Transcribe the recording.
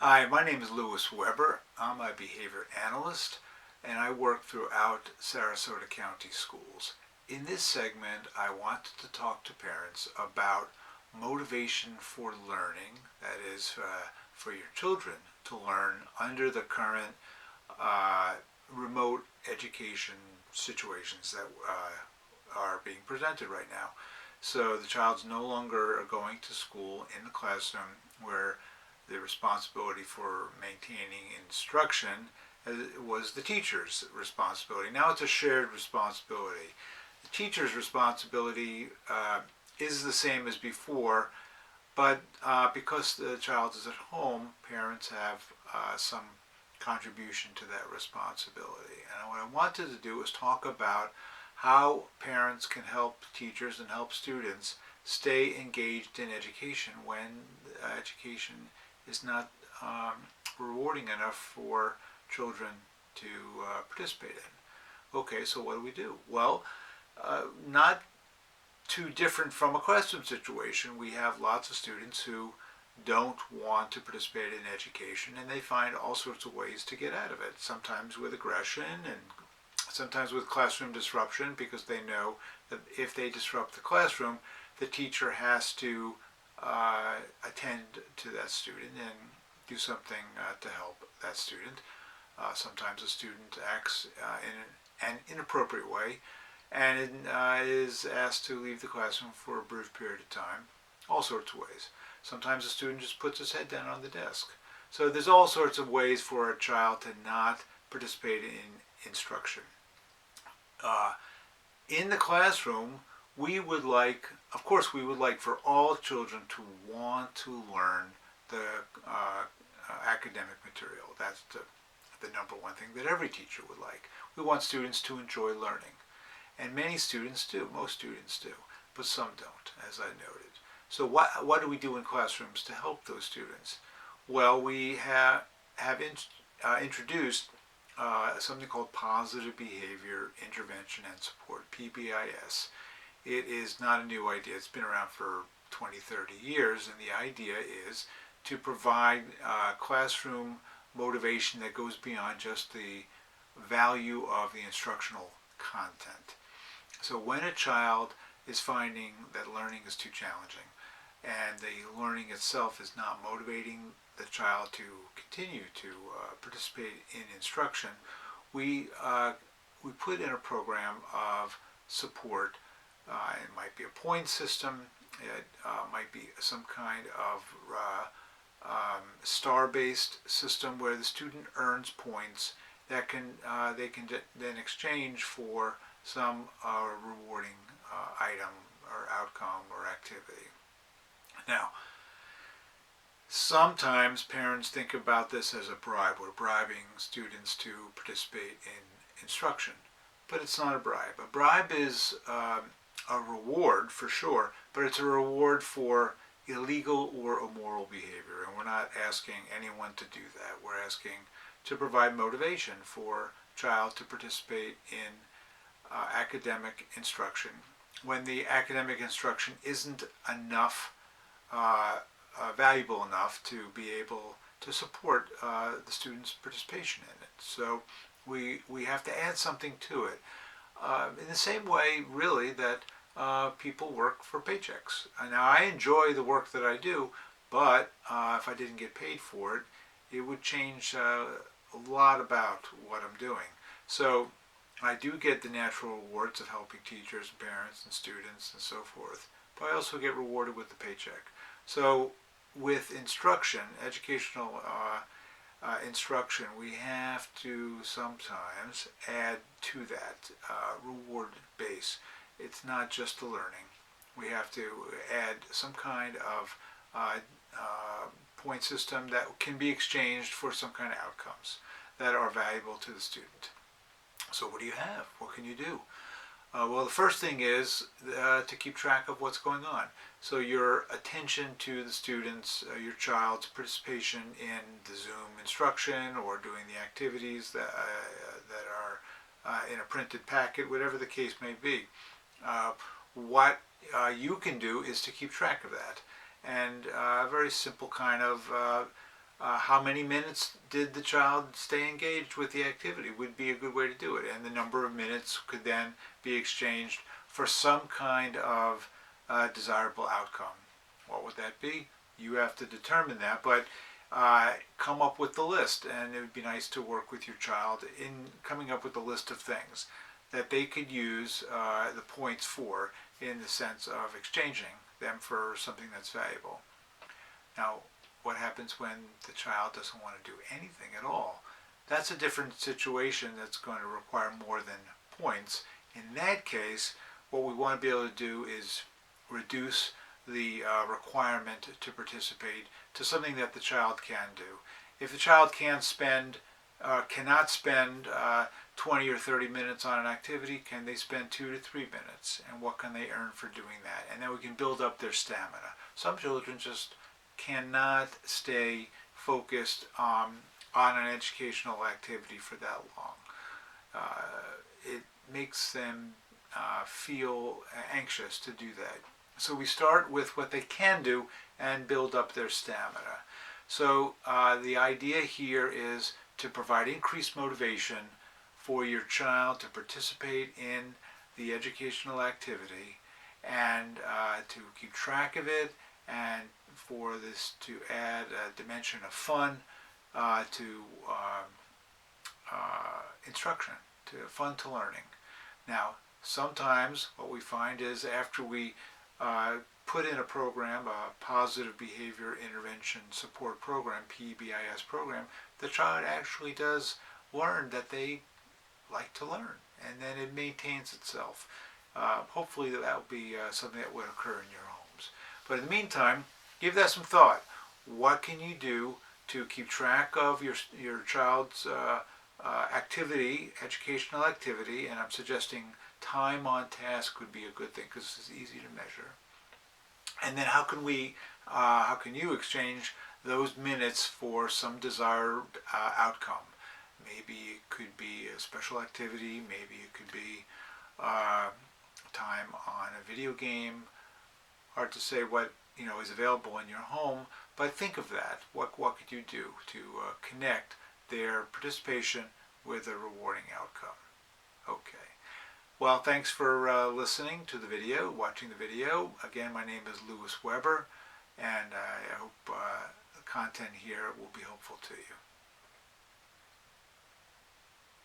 Hi, my name is Lewis Weber. I'm a behavior analyst and I work throughout Sarasota County schools. In this segment, I wanted to talk to parents about motivation for learning, that is, for your children to learn under the current remote education situations that are being presented right now. So the child's no longer going to school in the classroom where the responsibility for maintaining instruction was the teacher's responsibility. Now it's a shared responsibility. The teacher's responsibility is the same as before, but because the child is at home, parents have some contribution to that responsibility. And what I wanted to do is talk about how parents can help teachers and help students stay engaged in education when education is not rewarding enough for children to participate in. Okay, so what do we do? Well, not too different from a classroom situation. We have lots of students who don't want to participate in education and they find all sorts of ways to get out of it, sometimes with aggression and sometimes with classroom disruption, because they know that if they disrupt the classroom, the teacher has to attend to that student and do something to help that student. Sometimes a student acts in an inappropriate way and is asked to leave the classroom for a brief period of time, all sorts of ways. Sometimes a student just puts his head down on the desk. So there's all sorts of ways for a child to not participate in instruction. In the classroom, of course, we would like for all children to want to learn the academic material. That's the number one thing that every teacher would like. We want students to enjoy learning. And many students do, most students do, but some don't, as I noted. So what do we do in classrooms to help those students? Well, we have introduced something called Positive Behavior Intervention and Support, PBIS. It is not a new idea. It's been around for 20, 30 years, and the idea is to provide classroom motivation that goes beyond just the value of the instructional content. So when a child is finding that learning is too challenging and the learning itself is not motivating the child to continue to participate in instruction, we put in a program of support. It might be a point system. It might be some kind of star-based system where the student earns points that they can then exchange for some rewarding item or outcome or activity. Now, sometimes parents think about this as a bribe. We're bribing students to participate in instruction, but it's not a bribe. A bribe is a reward for sure, but it's a reward for illegal or immoral behavior, and we're not asking anyone to do that. We're asking to provide motivation for a child to participate in academic instruction when the academic instruction isn't enough valuable enough to be able to support the student's participation in it. So we have to add something to it. In the same way, really, that people work for paychecks. Now, I enjoy the work that I do, but if I didn't get paid for it, it would change a lot about what I'm doing. So I do get the natural rewards of helping teachers and parents and students and so forth, but I also get rewarded with the paycheck. So with instruction, educational instruction, we have to sometimes add to that reward base. It's not just the learning. We have to add some kind of point system that can be exchanged for some kind of outcomes that are valuable to the student. So what do you have? What can you do? Well, the first thing is to keep track of what's going on. So your attention to the students, your child's participation in the Zoom instruction or doing the activities that are in a printed packet, whatever the case may be. What you can do is to keep track of that. And a very simple kind of how many minutes did the child stay engaged with the activity would be a good way to do it. And the number of minutes could then be exchanged for some kind of desirable outcome. What would that be? You have to determine that, but come up with the list. And it would be nice to work with your child in coming up with a list of things that they could use the points for, in the sense of exchanging them for something that's valuable. Now, what happens when the child doesn't want to do anything at all? That's a different situation that's going to require more than points. In that case, what we want to be able to do is reduce the requirement to participate to something that the child can do. If the child cannot spend 20 or 30 minutes on an activity, can they spend 2 to 3 minutes? And what can they earn for doing that? And then we can build up their stamina. Some children just cannot stay focused on an educational activity for that long. It makes them feel anxious to do that. So we start with what they can do and build up their stamina. So the idea here is to provide increased motivation for your child to participate in the educational activity, and to keep track of it, and for this to add a dimension of fun to instruction, to fun to learning. Now, sometimes what we find is after we put in a program, a positive behavior intervention support program, PBIS program, the child actually does learn that they like to learn, and then it maintains itself. Hopefully that will be something that would occur in your homes. But in the meantime, give that some thought. What can you do to keep track of your child's activity, educational activity? And I'm suggesting time on task would be a good thing because it's easy to measure. And then how can you exchange those minutes for some desired outcome? Maybe it could be a special activity. Maybe it could be time on a video game. Hard to say what is available in your home, but think of that. What could you do to connect their participation with a rewarding outcome? Okay. Well, thanks for listening to the video, watching the video. Again, my name is Lewis Weber, and I hope the content here will be helpful to you.